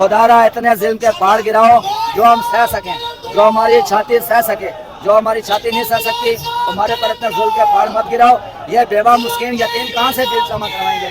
खुदारा इतने जुल्म के पहाड़ गिराओ जो हम सह सकें, जो हमारी छाती सह सके। जो हमारी छाती नहीं सह सकती हमारे पर इतने जुल्म के पहाड़ मत गिराओ। ये बेवा मुस्किन यतीम कहाँ से बिल जमा करवाएंगे?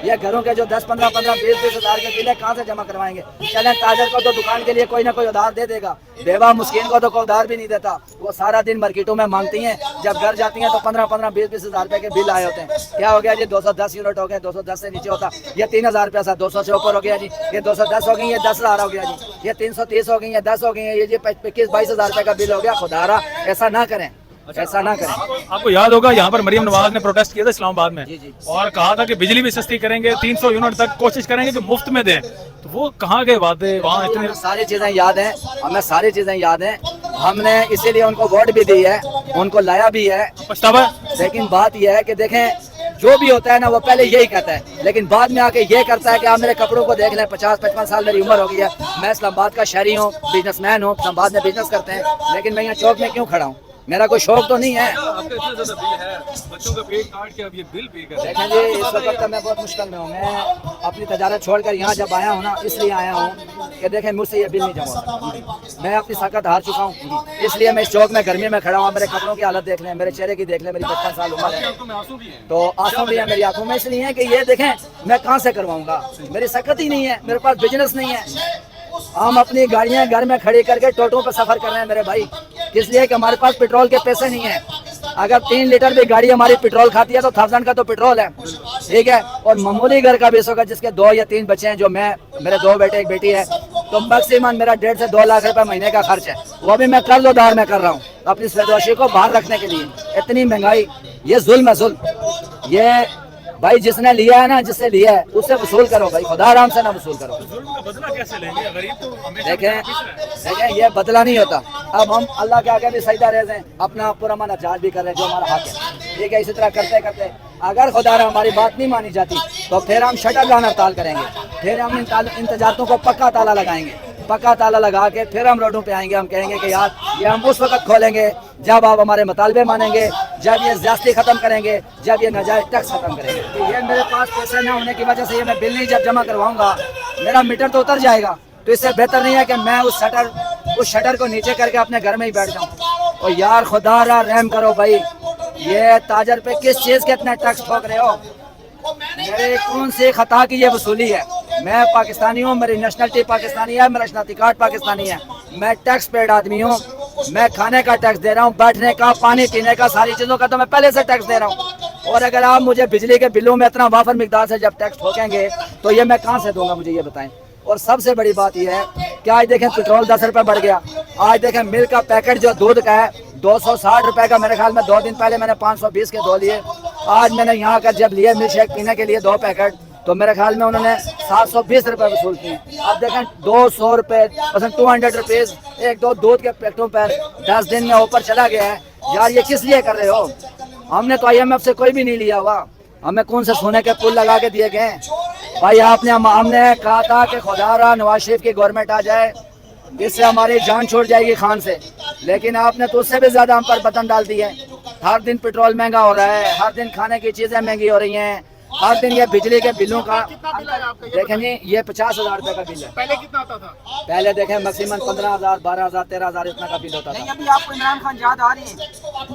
ये घरों के जो 10, 15, 20 हज़ार के बिल है कहाँ से जमा करवाएंगे? चलें, ताजर को तो दुकान के लिए कोई ना कोई उधार दे देगा, बेवा मुस्किन को तो कोई उधार भी नहीं देता। वो सारा दिन मार्केटों में मांगती हैं, जब घर जाती हैं तो 15, 20 हज़ार रुपए के बिल आए होते हैं। क्या हो गया जी? 210 यूनिट हो गए, 210 से नीचे होता ये 3000 रुपया था, 200 से ऊपर हो गया जी। ये 210 हो गई, ये 10,000 हो गया जी। ये 330 हो गई, ये 10 हो गई, ये जी 21-22 हज़ार रुपए का बिल हो गया। खुदारा ऐसा ना करें, ऐसा ना करें। आपको याद होगा यहाँ पर मरियम नवाज ने प्रोटेस्ट किया था इस्लामाबाद में, जी। और कहा था कि बिजली भी सस्ती करेंगे, 300 यूनिट तक कोशिश करेंगे कि मुफ्त में दें। तो वो कहाँ गए वादे? वहाँ इतने सारी चीजें याद हैं, हमें सारी चीजें याद हैं। हमने इसीलिए उनको वोट भी दी है, उनको लाया भी है। पछतावा? लेकिन बात यह है कि देखें, जो भी होता है ना वो पहले यही कहता है, लेकिन बाद में आके ये करता है कि आप मेरे कपड़ों को देख लें, 50-55 साल मेरी उम्र हो गई है, मैं इस्लामाबाद का शहरी हूँ, बिजनेसमैन हूँ, इस्लामाबाद में बिजनेस करते हैं, लेकिन मैं यहाँ चौक में क्यों खड़ा हूँ? मेरा कोई शौक तो नहीं है। देखें जी, इस वक्त तो मैं बहुत मुश्किल में हूँ। मैं अपनी तजारत छोड़कर यहाँ जब आया हूँ ना, इसलिए आया हूँ कि देखें मुझसे ये बिल नहीं जमा होता। मैं अपनी ताकत हार चुका हूँ, इसलिए मैं इस चौक में गर्मी में खड़ा हूँ। मेरे कपड़ों की हालत देख लें, मेरे चेहरे की देख लें, मेरी 55 साल उम्र है, तो आंसू भी है मेरी आंखों में। इसलिए है कि ये देखें मैं कहाँ से करवाऊंगा, मेरी सकत ही नहीं है, मेरे पास बिजनेस नहीं है। हम अपनी गाड़ियां घर में खड़ी करके टोटों पर सफर कर रहे हैं मेरे भाई, इसलिए कि हमारे पास पेट्रोल के पैसे नहीं है। अगर 3 लीटर भी गाड़ी हमारी पेट्रोल खाती है तो 1000 का तो पेट्रोल है, ठीक है। और मामूली घर का बेस होगा जिसके 2 या 3 बच्चे हैं, जो मैं, मेरे 2 बेटे 1 बेटी है, तो मैक्सिमम मेरा 1.5 से 2 लाख रुपए महीने का खर्च है। वो भी मैं कर्ज उधार में कर रहा हूँ अपनी सदोशी को बाहर रखने के लिए। इतनी महंगाई, ये जुल्म है, जुल्म। ये भाई जिसने लिया है ना, जिससे लिया है उससे वसूल करो भाई, खुदा आराम से ना वसूल करो। देखें ये बदला नहीं होता। अब हम अल्लाह के आगे भी सजदा रहे हैं, अपना पूरा मन अचार भी कर रहे हैं, जो हमारा हक है, ठीक है। इसी तरह करते करते अगर खुदा हमारी बात नहीं मानी जाती तो फिर हम शटर लाना हड़ताल करेंगे, फिर हम इन तजारतों को पक्का ताला लगाएंगे, पक्का ताला लगा के फिर हम रोडों पे आएंगे। हम कहेंगे कि यार ये हम उस वक्त खोलेंगे जब आप हमारे मुतालबे मानेंगे, जब ये ज्यादती खत्म करेंगे, जब ये नाजायज टैक्स खत्म करेंगे। तो ये मेरे पास पैसे न होने की वजह से ये मैं बिल नहीं जब जमा करवाऊंगा, मेरा मीटर तो उतर जाएगा। तो इससे बेहतर नहीं है कि मैं उस शटर को नीचे करके अपने घर में ही बैठ जाऊँ। और यार खुदा रहम करो भाई, ये ताजर पे किस चीज के इतना टैक्स ठोक रहे हो? मेरे कौन से खता की ये वसूली है? मैं पाकिस्तानी हूँ, मेरी नेशनलिटी पाकिस्तानी है, मेरा शनाख्ती कार्ड पाकिस्तानी है, मैं टैक्स पेड आदमी हूँ। मैं खाने का टैक्स दे रहा हूँ, बैठने का, पानी पीने का, सारी चीज़ों का तो मैं पहले से टैक्स दे रहा हूँ। और अगर आप मुझे बिजली के बिलों में इतना वाफर मिकदार से जब टैक्स ठोकेंगे तो ये मैं कहाँ से दूंगा, मुझे ये बताएं। और सबसे बड़ी बात यह है कि आज देखें पेट्रोल 10 रुपये बढ़ गया। आज देखें मिल्क का पैकेट जो दूध का है 260 रुपए का, मेरे ख्याल में 2 दिन पहले मैंने 520 के 2 लिए। आज मैंने यहाँ का जब लिए मिल्क शेक पीने के लिए 2 पैकेट, तो मेरे ख्याल में उन्होंने 720 रुपए वसूल किए। अब देखें 200 रुपए, 200 रुपीज एक 2 दूध के पैकेटों पर 10 दिन में ऊपर चला गया है। यार ये किस लिए कर रहे हो? हमने तो IMF से कोई भी नहीं लिया हुआ, हमें कौन से सोने के पुल लगा के दिए गए भाई? हमने कहा था कि खुदा नवाज शरीफ की गवर्नमेंट आ जाए, इससे हमारी जान छोड़ जाएगी खान से, लेकिन आपने तो उससे भी ज्यादा हम पर बटन डाल दिए। हर दिन पेट्रोल महंगा हो रहा है, हर दिन खाने की चीजें महंगी हो रही हैं, हर दिन ये बिजली के बिलों का। देखें जी ये 50,000 रुपए का बिल है। पहले कितना आता था? पहले देखें मैक्सिमम 15,000, 12,000, 13,000 इतना का बिल होता था। अभी आपको इमरान खान याद आ रही है?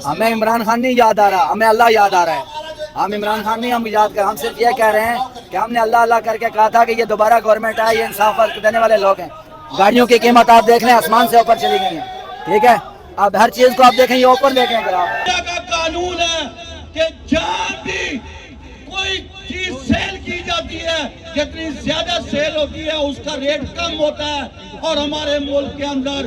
हमें इमरान खान नहीं याद आ रहा, हमें अल्लाह याद आ रहा है। हम इमरान खान नहीं हम याद कर, हम सिर्फ ये कह रहे हैं कि हमने अल्लाह अल्लाह करके कहा था कि ये दोबारा गवर्नमेंट आए, ये इंसाफ देने वाले लोग हैं। गाड़ियों की कीमत आप देख लें, आसमान से ऊपर चली गई है, ठीक है। अब हर चीज को आप देखें, ये ऊपर देखें। अगर आप का कानून है कि जहाँ भी कोई चीज सेल की जाती है, जितनी ज्यादा सेल होती है उसका रेट कम होता है। और हमारे मुल्क के अंदर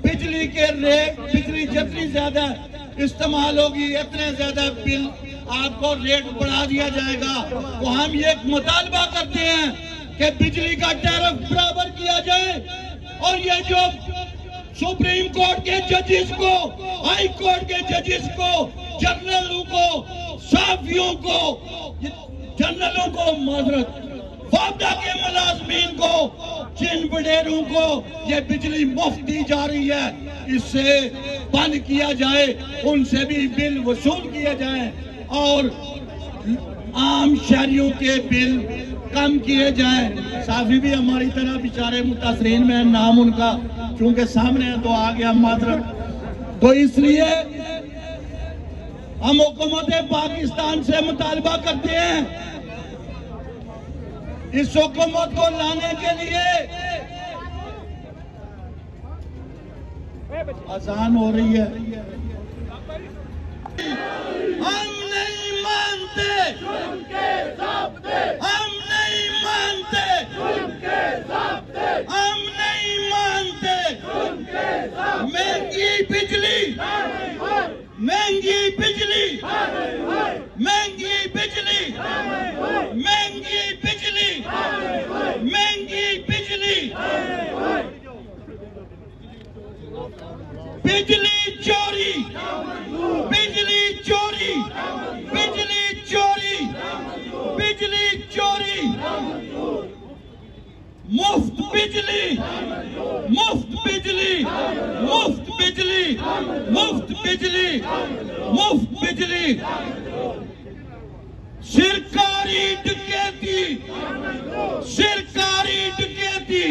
बिजली के रेट, बिजली जितनी ज्यादा इस्तेमाल होगी इतने ज्यादा बिल आपको रेट बढ़ा दिया जाएगा। तो हम ये मुतालबा करते हैं कि बिजली का टैरिफ बराबर किया जाए। और ये जो सुप्रीम कोर्ट के जजेस को, हाई कोर्ट के जजेस को, जनरलों को, साफियों को, जनरलों को, माजरत वापदा के मुलाजमीन को, जिन वडेरों को ये बिजली मुफ्त दी जा रही है, इससे बंद किया जाए, उनसे भी बिल वसूल किया जाए। और आम शहरियों के बिल कम किए जाए। साफी भी हमारी तरह बेचारे मुतासरीन में, नाम उनका चूंकि सामने है तो आ गया मात्र, तो इसलिए हम हुकूमत पाकिस्तान से मुतालबा करते हैं इस हुकूमत को लाने के लिए। अजान हो रही है। हम नहीं मानते, हम नहीं मानते, हम नहीं मानते महंगी बिजली, महंगी बिजली, महंगी बिजली, महंगी बिजली, महंगी बिजली, बिजली चोरी, बिजली चोरी, बिजली चोरी, बिजली चोरी, मुफ्त बिजली, मुफ्त बिजली, मुफ्त बिजली, मुफ्त बिजली, मुफ्त बिजली, सरकारी डकैती, सरकारी डकैती,